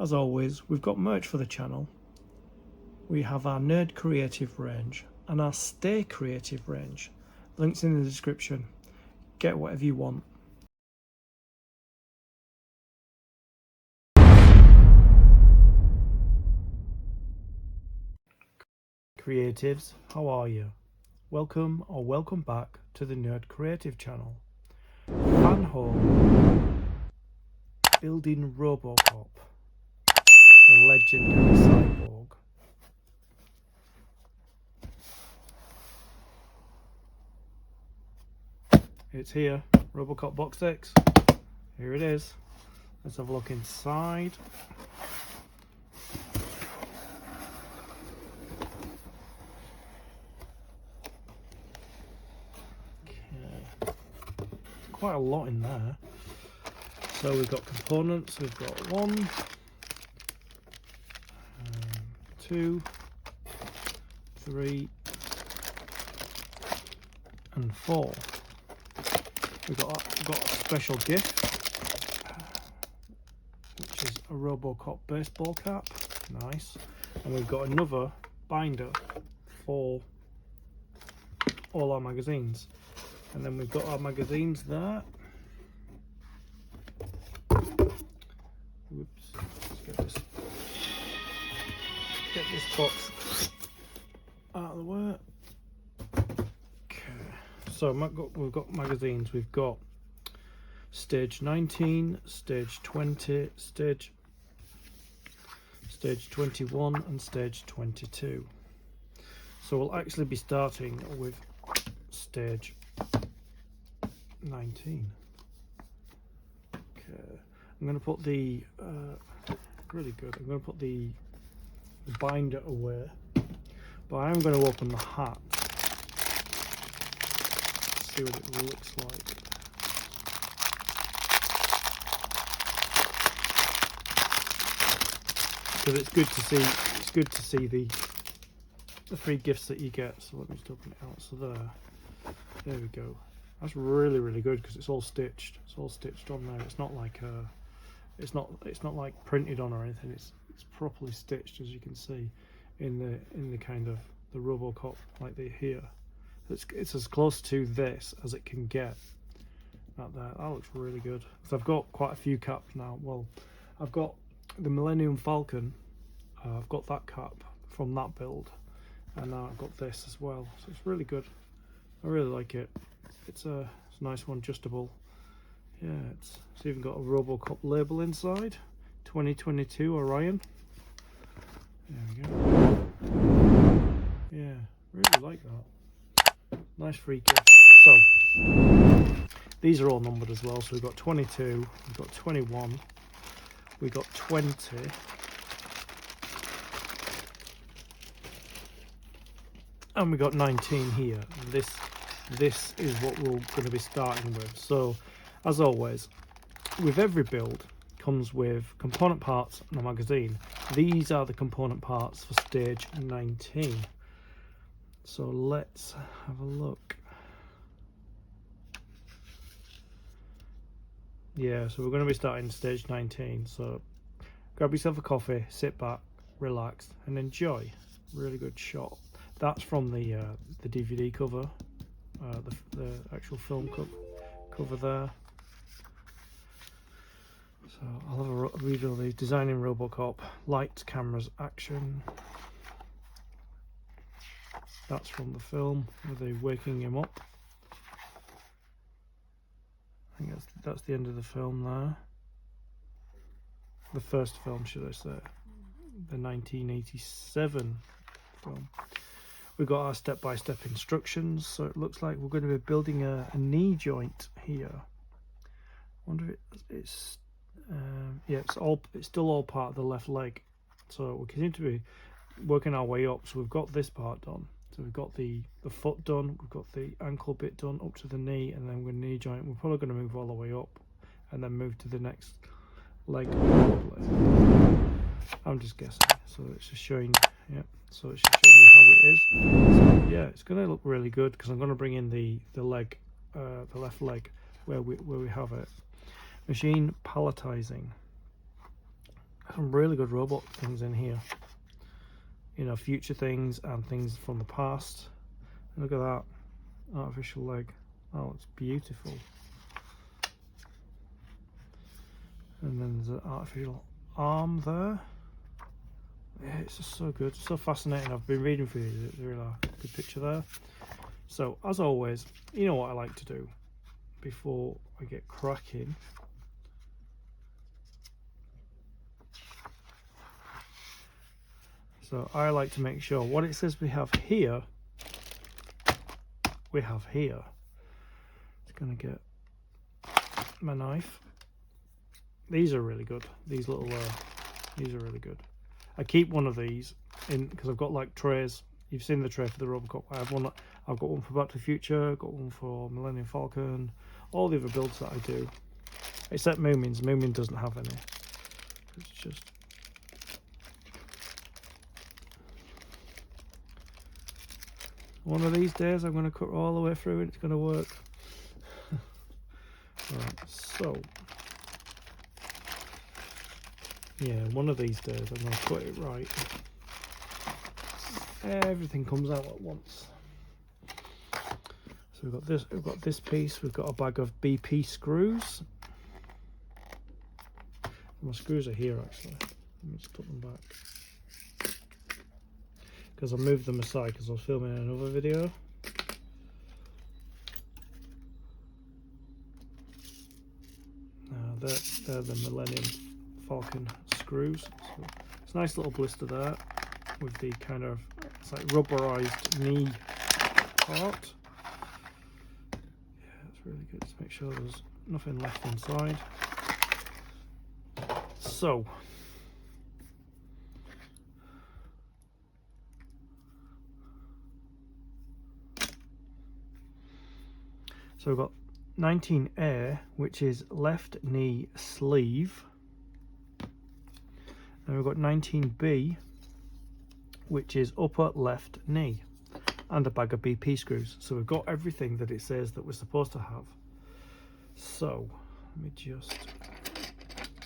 As always, we've got merch for the channel. We have our Nerd Creative range and our Stay Creative range. Links in the description. Get whatever you want. Creatives, how are you? Welcome or welcome back to the Nerd Creative channel. Fanhome, building Robocop, the legendary cyborg. It's here, Robocop box 6. Here it is. Let's have a look inside. Okay. Quite a lot in there. So we've got components. We've got 1, 2, 3, and 4. We've got a special gift, which is a Robocop baseball cap. Nice. And we've got another binder for all our magazines. And then we've got our magazines there. Whoops. Let's get this box out of the way. So we've got magazines. We've got Stage 19, Stage 20, Stage 21 and Stage 22. So we'll actually be starting with Stage 19. Okay, I'm going to put the really good. I'm going to put the binder away, but I am going to open the hat. See what it looks like. Because it's good to see the free gifts that you get. So let me just open it out. So there we go. That's really good because it's all stitched. It's all stitched on there. It's not like it's not like printed on or anything. It's properly stitched, as you can see in the kind of the Robocop like they here. It's as close to this as it can get. That looks really good. So I've got quite a few caps now. Well, I've got the Millennium Falcon. I've got that cap from that build, and now I've got this as well. So it's really good. I really like it. It's a nice one, adjustable. Yeah, it's even got a Robocop label inside. 2022 Orion. There we go. Yeah, really like that. Nice free gift. So these are all numbered as well. So we've got 22, we've got 21, we've got 20, and we've got 19 here. And this is what we're going to be starting with. So as always, with every build comes with component parts and a magazine. These are the component parts for stage 19. So let's have a look. Yeah, so we're going to be starting stage 19. So grab yourself a coffee, sit back, relax, and enjoy. Really good shot. That's from the DVD cover, the actual film cover there. So I'll have a read of these. Designing Robocop, lights, cameras, action. That's from the film where they're waking him up. I think that's the end of the film there. The first film, should I say. The 1987 film. We've got our step-by-step instructions. So it looks like we're going to be building a knee joint here. I wonder if it's yeah, it's still all part of the left leg. So we continue to be working our way up. So we've got this part done. So we've got the foot done, we've got the ankle bit done up to the knee, and then we're knee joint. We're probably going to move all the way up and then move to the next leg. I'm just guessing. So it's just showing, yeah. So it's just showing you how it is. So yeah, it's going to look really good because I'm going to bring in the leg, the left leg where we have it. Machine palletizing. some really good robot things in here. You know, future things and things from the past. Look at that artificial leg. Oh, it's beautiful. And then there's an artificial arm there. Yeah, it's just so good, so fascinating. I've been reading through these. Really good picture there. So as always, you know what I like to do before I get cracking. So I like to make sure what it says we have here, we have here. It's gonna get my knife. These are really good. These little, these are really good. I keep one of these in because I've got like trays. You've seen the tray for the Robocop. I have one. I've got one for Back to the Future. Got one for Millennium Falcon. All the other builds that I do, except Moomins. Moomin doesn't have any. It's just. One of these days I'm going to cut all the way through and it's going to work. Right, so yeah, one of these days I'm going to put it right. Everything comes out at once. So we've got this piece, we've got a bag of BP screws. My screws are here actually. Let me just put them back. Because I moved them aside because I was filming another video. They're the Millennium Falcon screws. So it's a nice little blister there with the kind of, it's like rubberized knee part. Yeah, it's really good to make sure there's nothing left inside. So we've got 19A, which is left knee sleeve. And we've got 19B, which is upper left knee. And a bag of BP screws. So we've got everything that it says that we're supposed to have. So, let me just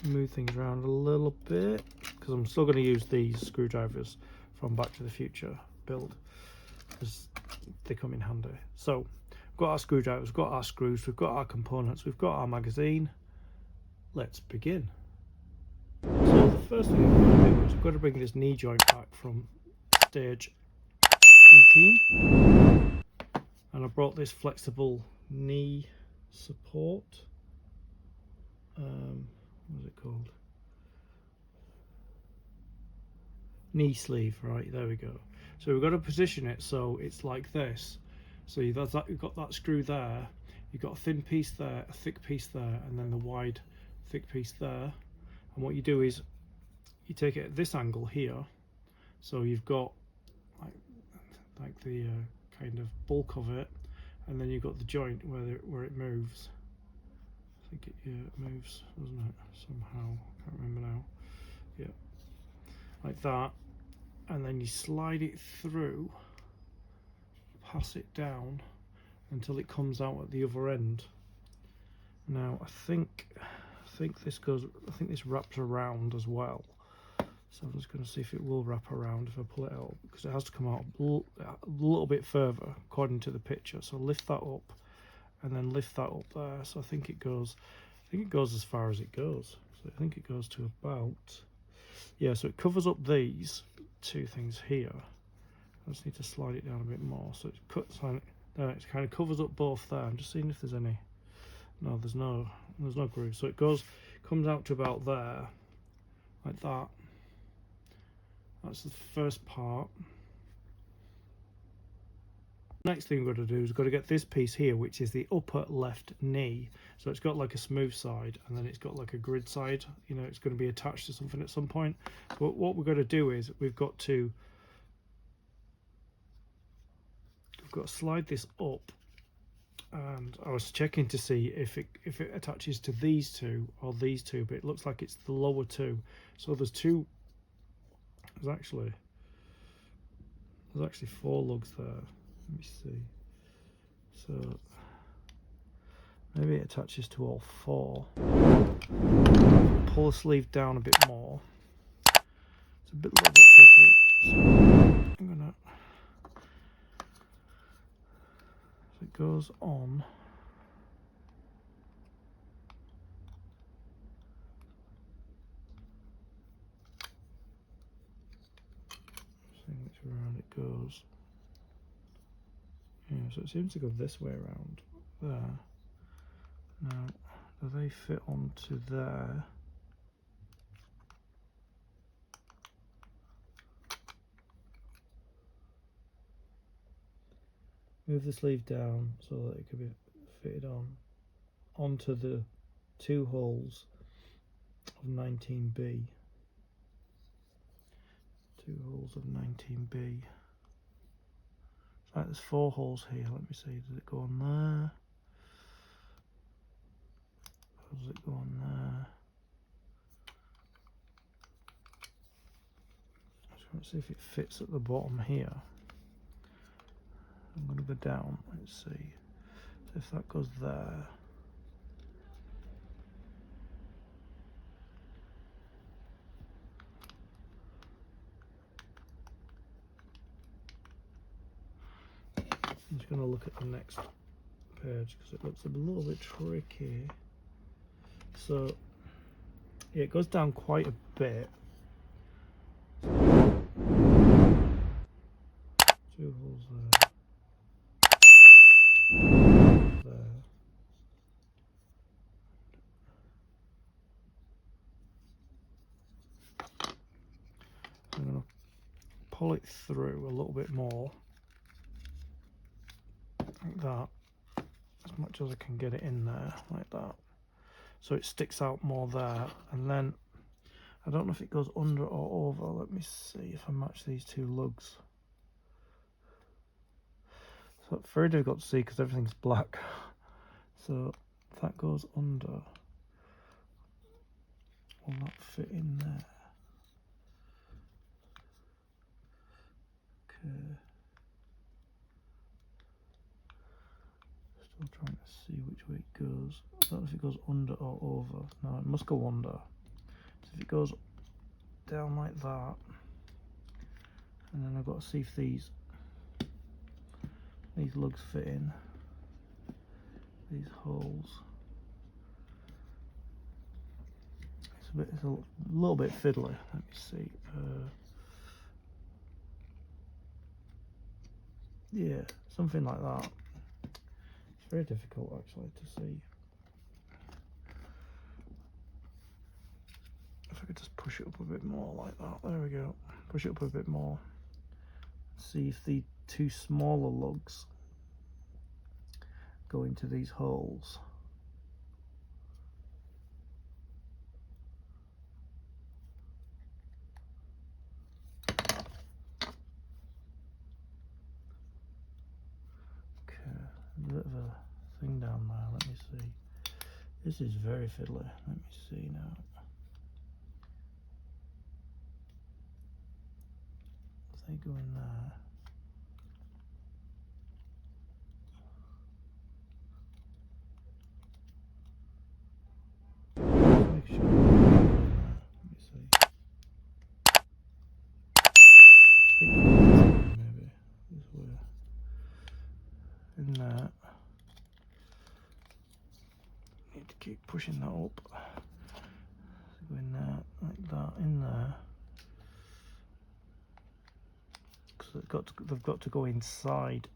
move things around a little bit. Because I'm still going to use these screwdrivers from Back to the Future build. Because they come in handy. So, we've got our screwdrivers, we've got our screws, we've got our components, we've got our magazine. Let's begin. So the first thing we've got to do is we've got to bring this knee joint back from stage 18. And I brought this flexible knee support. What is it called? Knee sleeve, right, there we go. So we've got to position it so it's like this. So you've got that screw there, you've got a thin piece there, a thick piece there, and then the wide thick piece there. And what you do is you take it at this angle here, so you've got like the kind of bulk of it, and then you've got the joint where it moves. I think it moves, doesn't it? Somehow, can't remember now. Yeah, like that, and then you slide it through. Pass it down until it comes out at the other end. Now I think this wraps around as well. So I'm just going to see if it will wrap around if I pull it out, because it has to come out a little bit further according to the picture. So lift that up and then lift that up there. So I think it goes as far as it goes. So I think it goes to about, yeah, so it covers up these two things here. I just need to slide it down a bit more so it cuts on it. It kind of covers up both there. I'm just seeing if there's any. No, there's no groove. So it comes out to about there, like that. That's the first part. Next thing we've got to do is we've got to get this piece here, which is the upper left knee. So it's got like a smooth side, and then it's got like a grid side. You know, it's going to be attached to something at some point. But what we've got to do is we've got to slide this up, and I was checking to see if it attaches to these two or these two, but it looks like it's the lower two. So there's actually 4 lugs there. Let me see. So maybe it attaches to all 4. Pull the sleeve down a bit more. a little bit tricky. So I'm gonna, so it goes on. See which way around it goes. Yeah, so it seems to go this way around there. Now, do they fit onto there? Move the sleeve down so that it could be fitted onto the 2 holes of 19B. 2 holes of 19B. It's like there's 4 holes here. Let me see. Does it go on there? Or does it go on there? I just want to see if it fits at the bottom here. I'm going to go down. Let's see. So if that goes there. I'm just going to look at the next page because it looks a little bit tricky. So yeah, it goes down quite a bit. 2 holes there. There. I'm going to pull it through a little bit more, like that, as much as I can get it in there, like that, so it sticks out more there. And then I don't know if it goes under or over. Let me see if I match these 2 lugs. So it's very difficult to see because everything's black. So if that goes under, will that fit in there? Okay. Still trying to see which way it goes. I don't know if it goes under or over. No, it must go under. So if it goes down like that, and then I've got to see if these lugs fit in these holes. It's a little bit fiddly. Let me see. Yeah, something like that. It's very difficult actually to see. If I could just push it up a bit more like that. There we go. Push it up a bit more. See if the 2 smaller lugs go into these holes. Okay, a bit of a thing down there. Let me see. This is very fiddly. Let me see now. If they go in there. Make sure. Let me see. Maybe this way. In there. Need to keep pushing that up. So go in there, like that, in there. Because they've got to go inside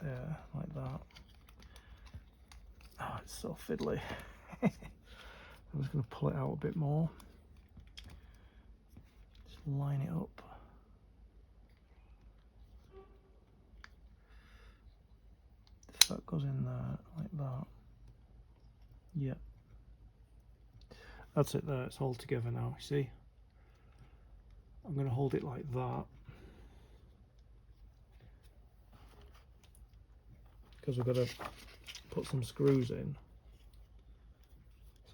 there, like that. Oh, it's so fiddly. I'm just going to pull it out a bit more. Just line it up. If that goes in there, like that. Yeah. That's it there, it's all together now, you see? I'm going to hold it like that. Because we've got to put some screws in.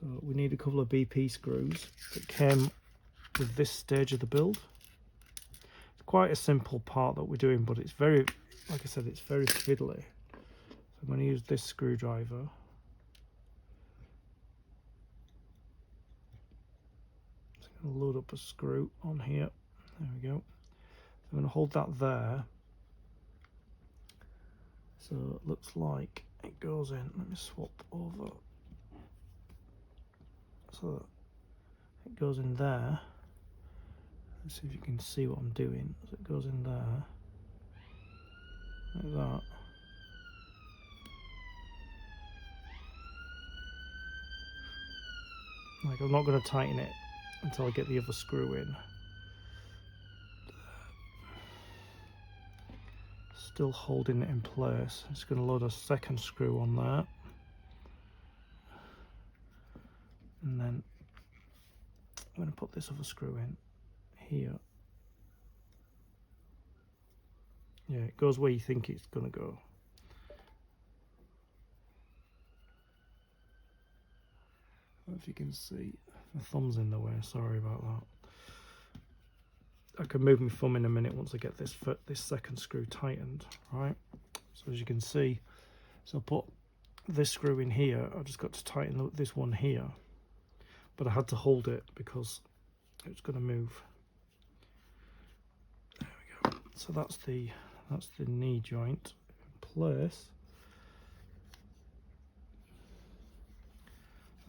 So we need a couple of BP screws that came with this stage of the build. It's quite a simple part that we're doing, but it's very, like I said, it's very fiddly. So I'm going to use this screwdriver. So I'm load up a screw on here. There we go. So I'm going to hold that there. So it looks like it goes in. Let me swap over. So it goes in there. Let's see if you can see what I'm doing. So it goes in there, like that. Like, I'm not going to tighten it until I get the other screw in. Still holding it in place. I'm just going to load a second screw on there. And then I'm going to put this other screw in here. Yeah, it goes where you think it's going to go. I don't know if you can see. My thumb's in the way, sorry about that. I can move my thumb in a minute once I get this second screw tightened, right? So as you can see, so I put this screw in here. I just got to tighten this one here, but I had to hold it because it's going to move. There we go. So that's the knee joint in place.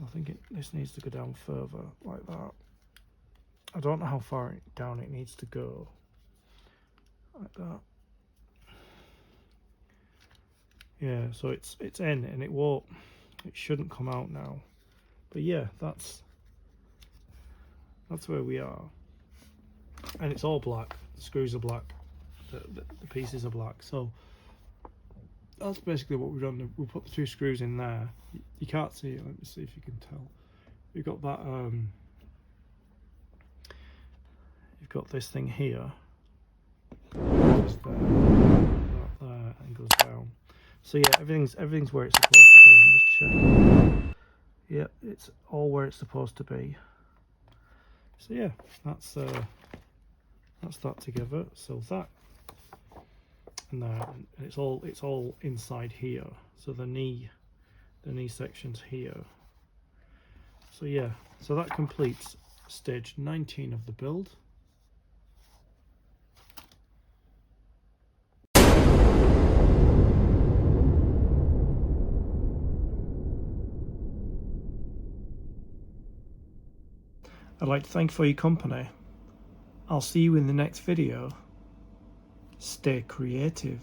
I think this needs to go down further like that. I don't know how far down it needs to go. Like that. Yeah, so it's in and it shouldn't come out now. But yeah, that's where we are. And it's all black. The screws are black. The pieces are black. So that's basically what we've done. We put the two screws in there. You can't see it. Let me see if you can tell. You've got that. You've got this thing here. Goes there, that there, and goes down. So yeah, everything's where it's supposed to be. I'm just checking. Yep, it's all where it's supposed to be. So yeah, that's that together. So that and that, and it's all inside here. So the knee section's here. So yeah, so that completes stage 19 of the build. I'd like to thank you for your company. I'll see you in the next video. Stay creative.